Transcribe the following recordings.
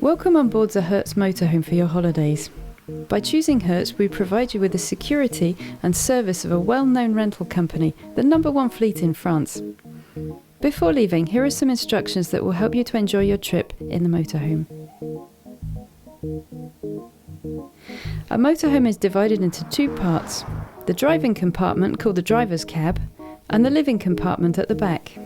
Welcome on board the Hertz Motorhome for your holidays. By choosing Hertz, we provide you with the security and service of a well-known rental company, the #1 fleet in France. Before leaving, here are some instructions that will help you to enjoy your trip in the motorhome. A motorhome is divided into two parts: the driving compartment, called the driver's cab, and the living compartment at the back.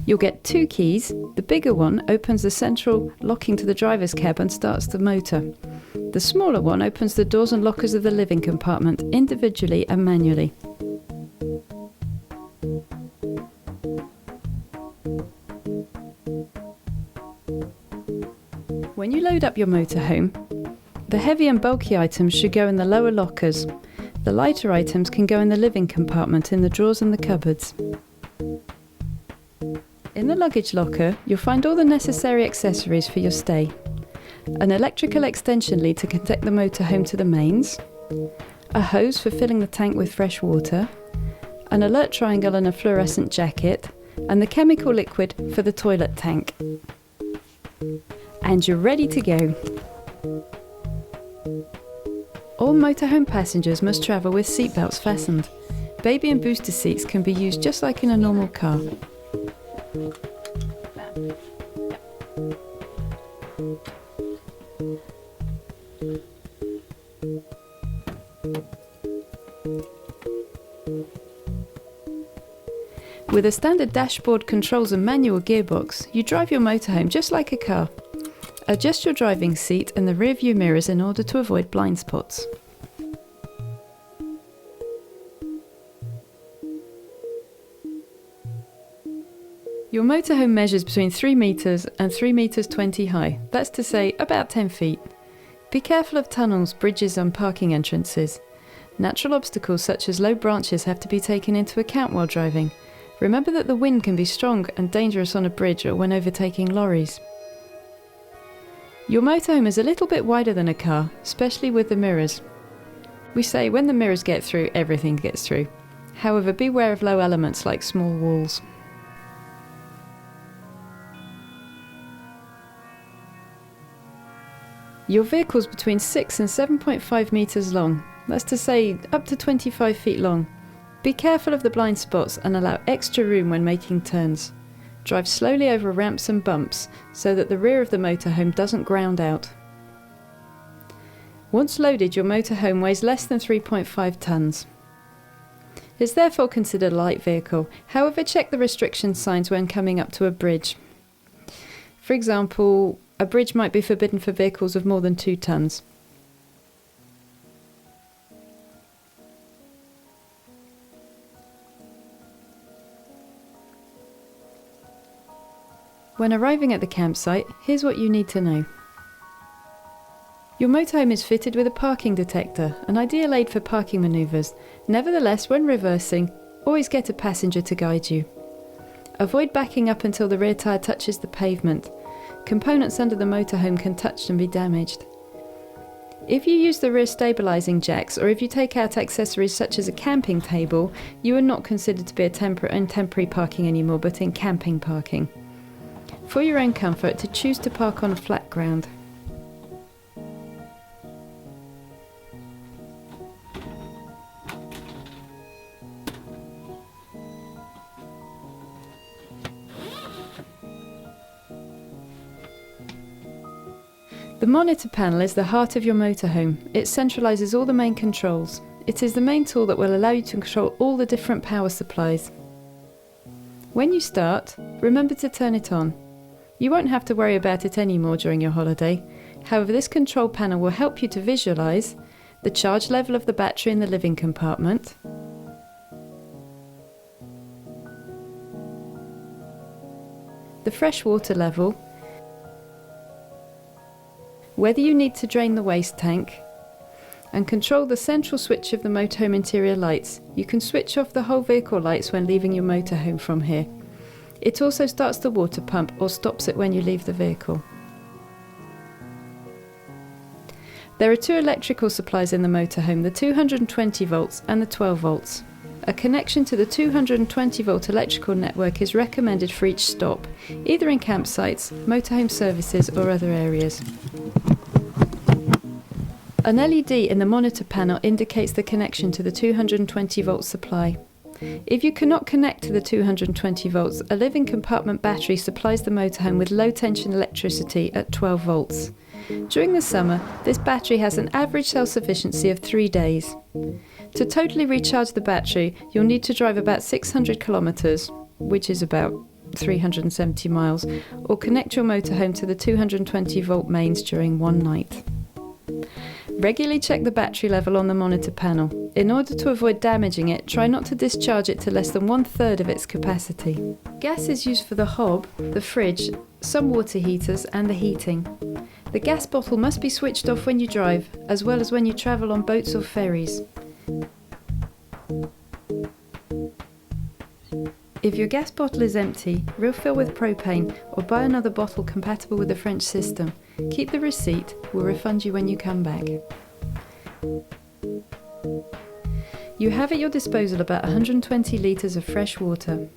You'll get two keys. The bigger one opens the central locking to the driver's cab and starts the motor. The smaller one opens the doors and lockers of the living compartment individually and manually. When you load up your motorhome, the heavy and bulky items should go in the lower lockers. The lighter items can go in the living compartment in the drawers and the cupboards. In the luggage locker, you'll find all the necessary accessories for your stay. An electrical extension lead to connect the motorhome to the mains, a hose for filling the tank with fresh water, an alert triangle and a fluorescent jacket, and the chemical liquid for the toilet tank. And you're ready to go. All motorhome passengers must travel with seatbelts fastened. Baby and booster seats can be used just like in a normal car. With a standard dashboard, controls and manual gearbox, you drive your motorhome just like a car. Adjust your driving seat and the rear view mirrors in order to avoid blind spots. Your motorhome measures between 3 metres and 3 metres 20 high, that's to say about 10 feet. Be careful of tunnels, bridges and parking entrances. Natural obstacles such as low branches have to be taken into account while driving. Remember that the wind can be strong and dangerous on a bridge or when overtaking lorries. Your motorhome is a little bit wider than a car, especially with the mirrors. We say when the mirrors get through, everything gets through. However, beware of low elements like small walls. Your vehicle's between 6 and 7.5 metres long, that's to say up to 25 feet long. Be careful of the blind spots and allow extra room when making turns. Drive slowly over ramps and bumps so that the rear of the motorhome doesn't ground out. Once loaded, your motorhome weighs less than 3.5 tonnes. It's therefore considered a light vehicle, however check the restriction signs when coming up to a bridge. For example, a bridge might be forbidden for vehicles of more than 2 tonnes. When arriving at the campsite, here's what you need to know. Your motorhome is fitted with a parking detector, an ideal aid for parking manoeuvres. Nevertheless, when reversing, always get a passenger to guide you. Avoid backing up until the rear tyre touches the pavement. Components under the motorhome can touch and be damaged. If you use the rear stabilising jacks or if you take out accessories such as a camping table, you are not considered to be in temporary parking anymore, but in camping parking. For your own comfort, to choose to park on a flat ground. The monitor panel is the heart of your motorhome. It centralises all the main controls. It is the main tool that will allow you to control all the different power supplies. When you start, remember to turn it on. You won't have to worry about it anymore during your holiday. However, this control panel will help you to visualise the charge level of the battery in the living compartment, the fresh water level, whether you need to drain the waste tank, and control the central switch of the motorhome interior lights. You can switch off the whole vehicle lights when leaving your motorhome from here. It also starts the water pump or stops it when you leave the vehicle. There are two electrical supplies in the motorhome, the 220 volts and the 12 volts. A connection to the 220 volt electrical network is recommended for each stop, either in campsites, motorhome services or other areas. An LED in the monitor panel indicates the connection to the 220 volt supply. If you cannot connect to the 220 volts, a living compartment battery supplies the motorhome with low tension electricity at 12 volts. During the summer, this battery has an average self-sufficiency of 3 days. To totally recharge the battery, you'll need to drive about 600 kilometres, which is about 370 miles, or connect your motorhome to the 220 volt mains during one night. Regularly check the battery level on the monitor panel. In order to avoid damaging it, try not to discharge it to less than 1/3 of its capacity. Gas is used for the hob, the fridge, some water heaters and the heating. The gas bottle must be switched off when you drive, as well as when you travel on boats or ferries. If your gas bottle is empty, refill with propane or buy another bottle compatible with the French system. Keep the receipt, we'll refund you when you come back. You have at your disposal about 120 litres of fresh water.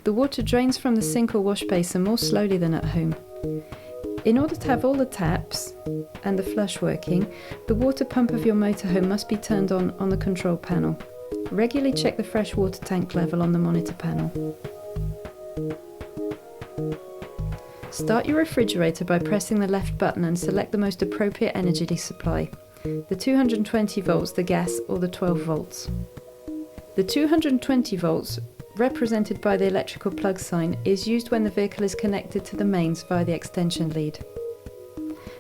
The water drains from the sink or wash basin more slowly than at home. In order to have all the taps and the flush working, the water pump of your motorhome must be turned on the control panel. Regularly check the fresh water tank level on the monitor panel. Start your refrigerator by pressing the left button and select the most appropriate energy supply, the 220 volts, the gas, or the 12 volts. The 220 volts, represented by the electrical plug sign, is used when the vehicle is connected to the mains via the extension lead.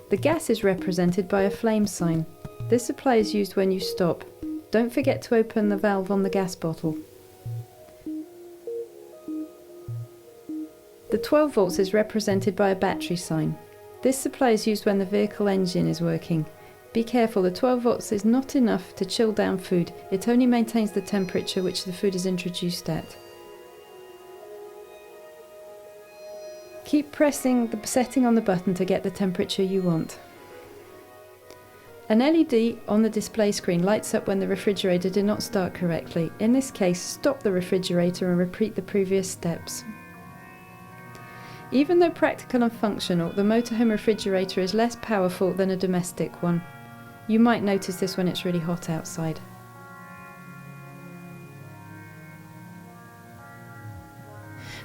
The gas is represented by a flame sign. This supply is used when you stop. Don't forget to open the valve on the gas bottle. The 12 volts is represented by a battery sign. This supply is used when the vehicle engine is working. Be careful, the 12 volts is not enough to chill down food. It only maintains the temperature which the food is introduced at. Keep pressing the setting on the button to get the temperature you want. An LED on the display screen lights up when the refrigerator did not start correctly. In this case, stop the refrigerator and repeat the previous steps. Even though practical and functional, the motorhome refrigerator is less powerful than a domestic one. You might notice this when it's really hot outside.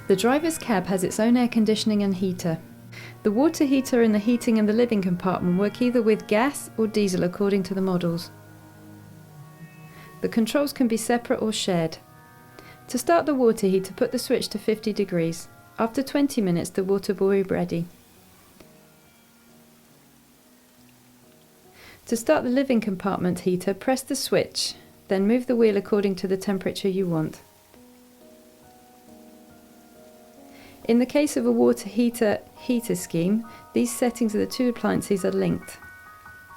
The driver's cab has its own air conditioning and heater. The water heater and the heating in the living compartment work either with gas or diesel according to the models. The controls can be separate or shared. To start the water heater, put the switch to 50 degrees. After 20 minutes, the water will be ready. To start the living compartment heater, press the switch, then move the wheel according to the temperature you want. In the case of a water heater scheme, these settings of the two appliances are linked.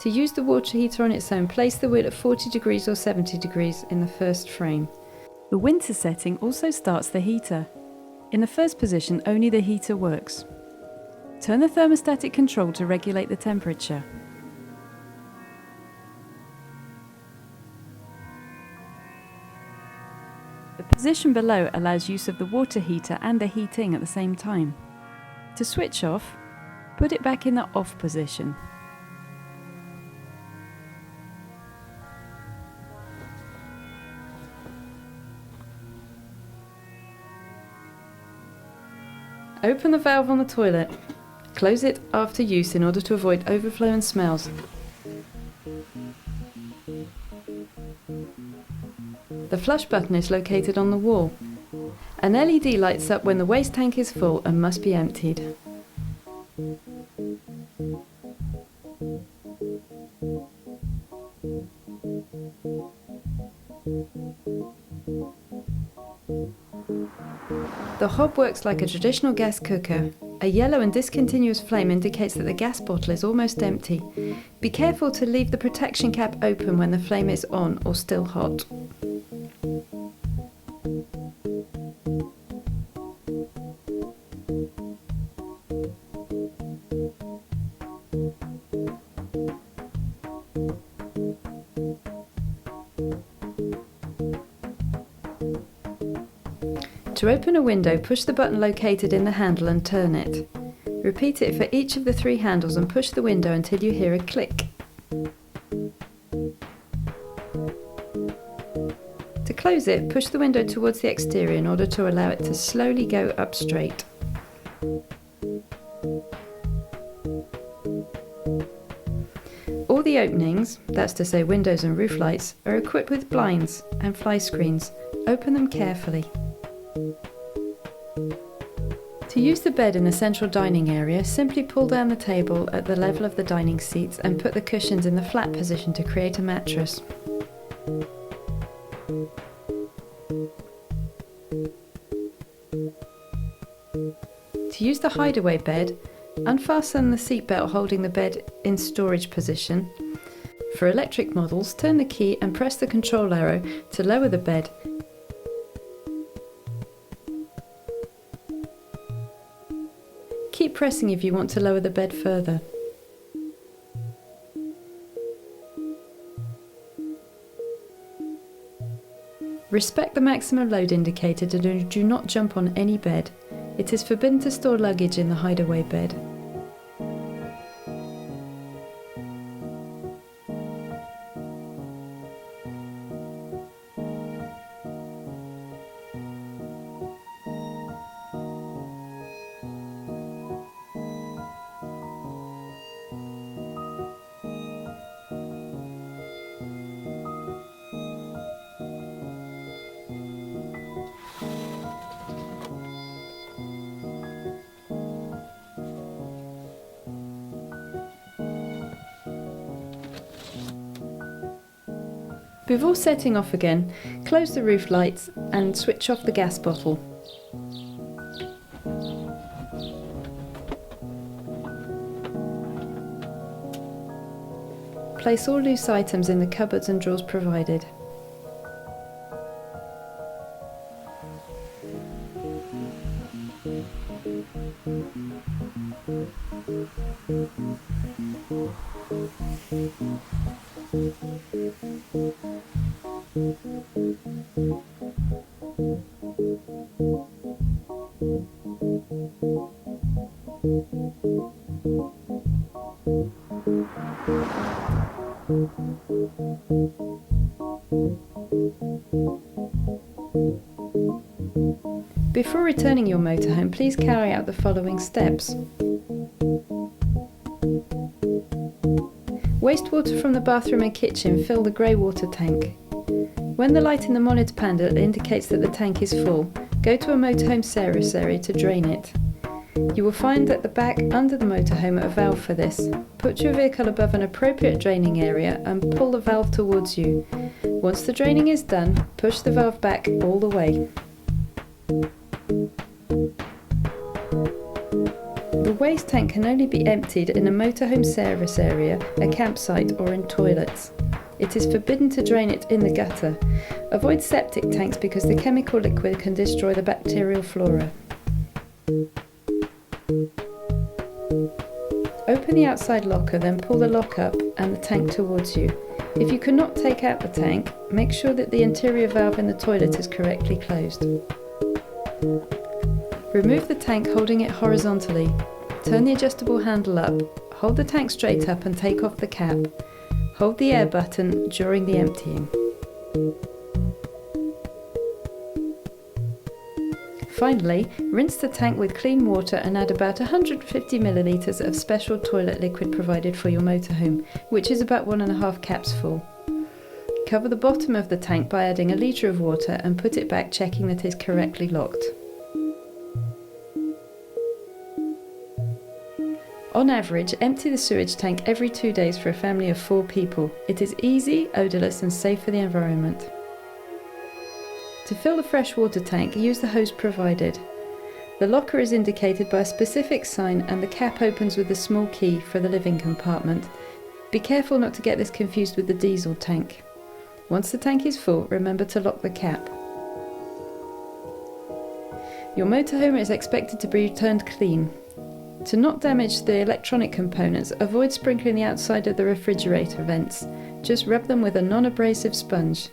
To use the water heater on its own, place the wheel at 40 degrees or 70 degrees in the first frame. The winter setting also starts the heater. In the first position, only the heater works. Turn the thermostatic control to regulate the temperature. The position below allows use of the water heater and the heating at the same time. To switch off, put it back in the off position. Open the valve on the toilet. Close it after use in order to avoid overflow and smells. The flush button is located on the wall. An LED lights up when the waste tank is full and must be emptied. The hob works like a traditional gas cooker. A yellow and discontinuous flame indicates that the gas bottle is almost empty. Be careful to leave the protection cap open when the flame is on or still hot. To open a window, push the button located in the handle and turn it. Repeat it for each of the 3 handles and push the window until you hear a click. To close it, push the window towards the exterior in order to allow it to slowly go up straight. All the openings, that's to say windows and roof lights, are equipped with blinds and fly screens. Open them carefully. To use the bed in the central dining area, simply pull down the table at the level of the dining seats and put the cushions in the flat position to create a mattress. To use the hideaway bed, unfasten the seatbelt holding the bed in storage position. For electric models, turn the key and press the control arrow to lower the bed. Keep pressing if you want to lower the bed further. Respect the maximum load indicator and do not jump on any bed. It is forbidden to store luggage in the hideaway bed. Before setting off again, close the roof lights and switch off the gas bottle. Place all loose items in the cupboards and drawers provided. Before returning your motorhome, please carry out the following steps. Wastewater from the bathroom and kitchen fill the grey water tank. When the light in the monitor panel indicates that the tank is full, go to a motorhome service area to drain it. You will find at the back under the motorhome a valve for this. Put your vehicle above an appropriate draining area and pull the valve towards you. Once the draining is done, push the valve back all the way. The waste tank can only be emptied in a motorhome service area, a campsite or in toilets. It is forbidden to drain it in the gutter. Avoid septic tanks because the chemical liquid can destroy the bacterial flora. Open the outside locker, then pull the lock up and the tank towards you. If you cannot take out the tank, make sure that the interior valve in the toilet is correctly closed. Remove the tank holding it horizontally. Turn the adjustable handle up, hold the tank straight up and take off the cap. Hold the air button during the emptying. Finally, rinse the tank with clean water and add about 150 millilitres of special toilet liquid provided for your motorhome, which is about 1.5 caps full. Cover the bottom of the tank by adding a litre of water and put it back, checking that it is correctly locked. On average, empty the sewage tank every 2 days for a family of 4 people. It is easy, odourless and safe for the environment. To fill the freshwater tank, use the hose provided. The locker is indicated by a specific sign and the cap opens with a small key for the living compartment. Be careful not to get this confused with the diesel tank. Once the tank is full, remember to lock the cap. Your motorhome is expected to be returned clean. To not damage the electronic components, avoid sprinkling the outside of the refrigerator vents. Just rub them with a non-abrasive sponge.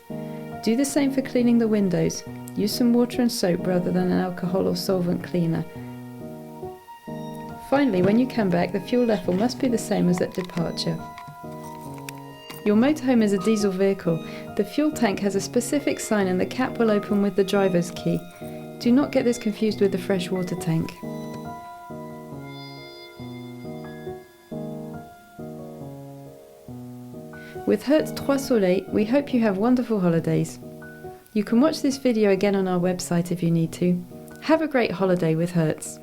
Do the same for cleaning the windows. Use some water and soap rather than an alcohol or solvent cleaner. Finally, when you come back, the fuel level must be the same as at departure. Your motorhome is a diesel vehicle. The fuel tank has a specific sign and the cap will open with the driver's key. Do not get this confused with the freshwater tank. With Hertz Trois Soleils, we hope you have wonderful holidays. You can watch this video again on our website if you need to. Have a great holiday with Hertz.